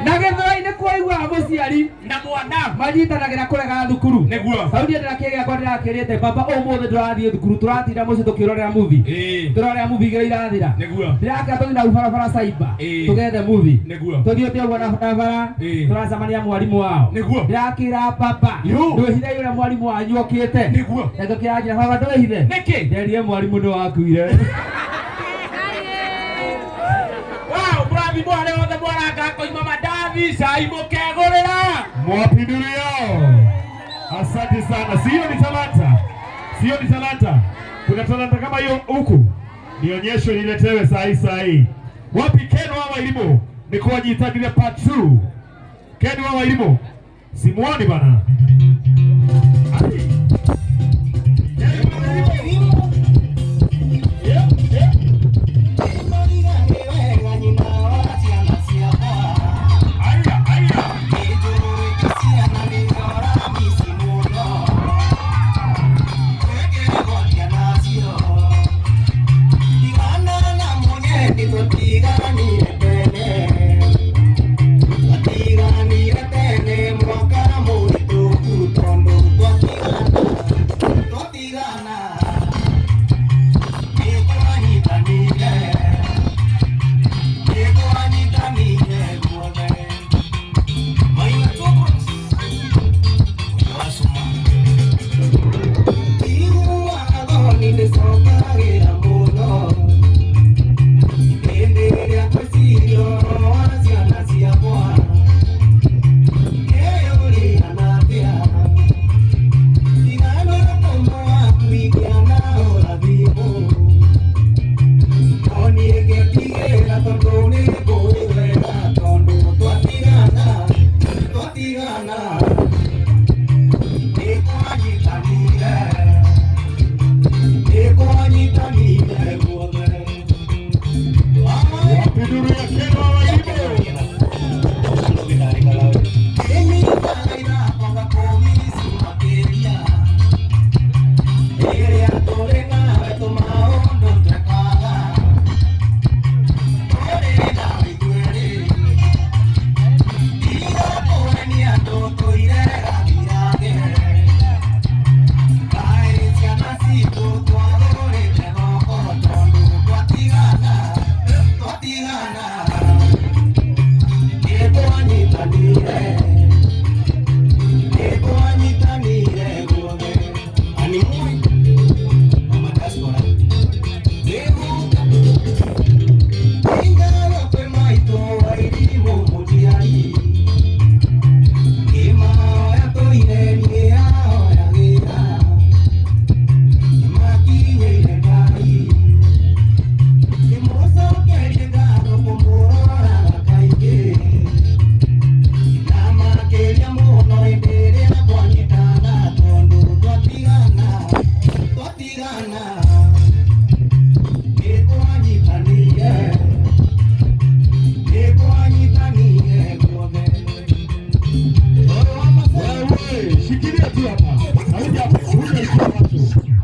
Na gethoi-inĩ kwaigua mũciari na mwana manyitanagĩra kũrega thukuru. Nĩguo. Hau ndiĩ ndĩrakĩgĩa kwa ndĩrakĩrĩte baba ũmũthĩ ndũrathiĩ thukuru tũratinda mũciĩ tũkĩrorera movie. Tũrorera movie igĩrĩ irathira. Nĩguo. Ndĩraka tũthiĩ na barabara cyber. Tũgethe movie. Nĩguo. Tũthiĩte ũguo na barabara. Tũracemania mwarimũ wao. Nĩguo. Ndĩrakĩra papa. Ndwĩhithe yũrĩa mwarimũ wanyu okĩte. Nĩguo. Na tũkĩranjĩra baba ndwĩhithe. Nĩkĩ? Nderie mwarimũ nĩ wakuire. Bravi bwana wote bwana akakoima madavi sai mukegorera Mwapindurio. Asante sana. Sio ni talanta. Sio ni talanta. Kuna talanta kama hiyo huku. Nionyesho niletewe sahi. Wapi Ken wa Wairimu? Ni kwa jitagilia part 2. Ken wa Wairimu. Simuoni bana.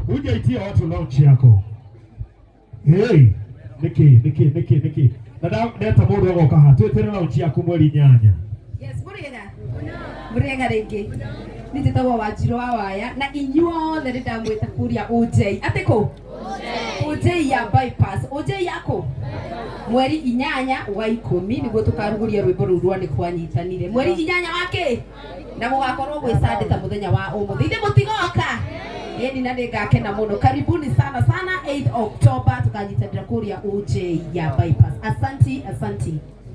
Hujaitia watu launch yako. Hey, niki. Neta mundu agoka ha. Twetera launch yako mweri 8. Yes, muriega ringi. Nititagwo Wanjiru wa Waya na inyuothe ndamwita kuria OJ. Atiko? OJ ya bypass. OJ yako? Mweri 8 wa 10 niguo tukaruguria rwimbo ruru rwa ni kwanyitanire. Mweri 8 wake na gugakorwo gwi Sunday ta muthenya wa umuthi. Inde mutigoka. Yeni na ndingakena muno. Karibuni sana 8 October tukanyitanira kuria OJ ya bypass. Asanti.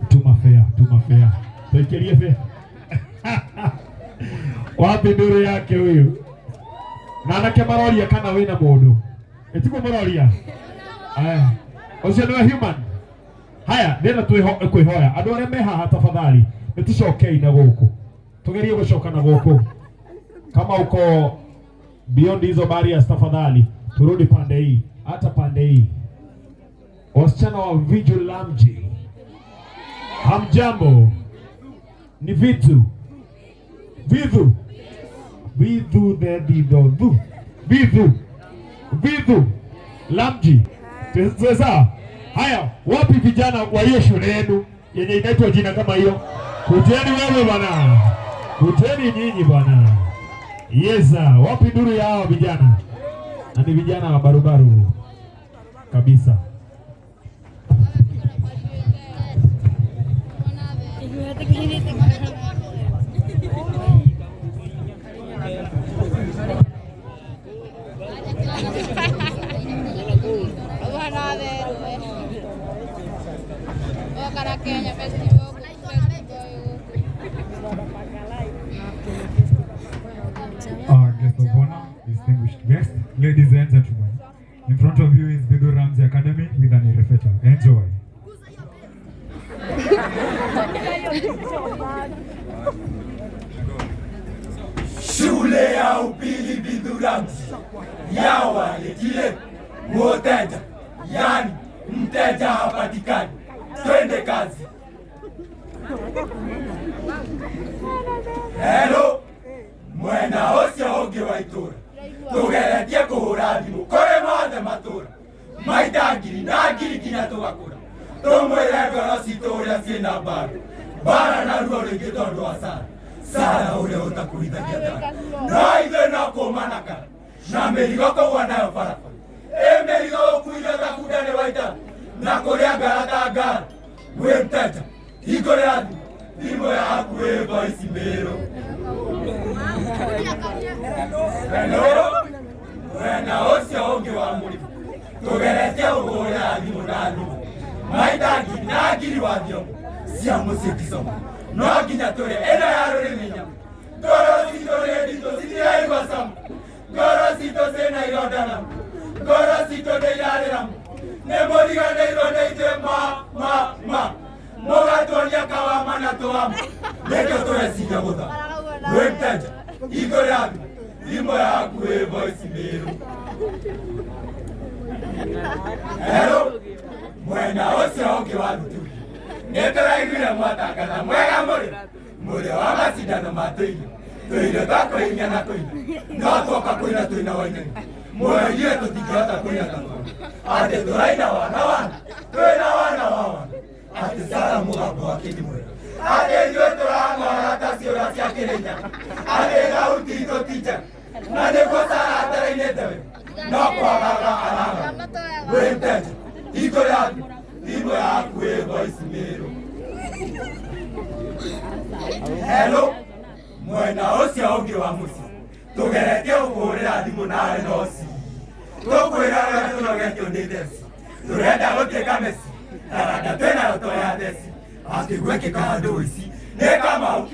Tuma fair. Tuikerie fair. Wapi nduru yake huyu? Na anake maroria kana wina mundu. Etiko maroria. Ucio ni human. Haya, ndena kwihoya. Andu aria me haha tafadhali, niticokei na guku. Tugerie gucoka na guku. Kama uko beyond hizo barriers tafadhali, turudi pande hii. Hata pande hii. Wasichana wa Vigilamji. Hamjambo. Ni Vidhu Lamji. Sasa haya, wapi vijana wa hiyo shule yenu yenye inaitwa jina kama hiyo. Kujeni wewe bwana. Kujeni nyinyi bwana. Yesa, wapi nduru ya hao vijana? Na ni vijana wa barubaru kabisa. Our guest of honor, distinguished guest, ladies and gentlemen, in front of you is Bidu Ramsey Academy with an Irefeta. Enjoy. Shule ya upili Bidu Ramsey ya waletile mwoteja, yani mteja hapatikani. Twende kazi. Hello, mwena osio onge wa itura. Tugeretie kuhura thimu kore mothe matura. Maita ngiri na ngiri nginya tugakura. Tumwire ngoro citũ ũrĩa ciĩna mbaru. Mbara na ruo rũingĩ tondũ wa Sara. Sara ũrĩa ũtakurithagia thara. No ithuĩ no kũũmana kara. Na mĩrigo kũgũa nayo barabara. Mĩrigo ũkuire ũtabunda nĩ waita. Na kũrĩa ngara ta ngara. Wĩ mteja, hingũrĩra thimũ yaku wĩ voice mĩrũ. Hello, mwena ũcio ũngĩ wa mũrigo. Tũgeretie ũhũrĩra thimũ na thimũ. Maita ngiri na ngiri wa thiomo cia mũciĩ Kisoma. No nginya tũrĩ ĩno ya rũrĩmĩ nyamũ. Ngoro citũ nĩ nditũ citiraigua cama. Ngoro citũ ciĩna ironda namu. Ngoro citũ nĩ irarĩra mu. Nĩ mũriganĩirwo nĩ ithuĩ ma. Mũgatuonia kawama na tũwama. Nĩkĩo tũreciria gũtha. Wĩ mteja, hingũrĩra thimũ yaku wĩ voice mĩrũ. Hello, mwena ũcio ũngĩ wa Ruturi. Nĩtũraiguire mwatangatha mwega mũrĩ wa macindano ma tũirio. Tũirio twa kũinia na kũina. No twoka kũina twĩna wainani. Mũrĩire tũtingĩhota kũina ta twana. Atĩ tũraina wana twĩna wana wa wana. Atĩ Sara mũgambo wa kĩndimwĩra. Atĩ ithuĩ tũrang'ora ta ciũra cia kĩrĩnya. Atĩ thauti itũ ti njega. Na nĩguo Sara atarainĩte wega. No kwagaga araga. Wĩ mteja, hingũrĩra thimũ yaku wĩ voice mĩrũ. Hello, mwena ũcio ũngĩ wa mũciĩ. Tũgeretie gũkũhũrĩra thimũ nawe no ci. Tũkwĩra wega tũnogetio nĩ theci. Tũrenda gũtuĩka Messi. Taranda twĩna roto ya theci. Atĩ gwĩkĩka handũ ici. Nĩ Kamau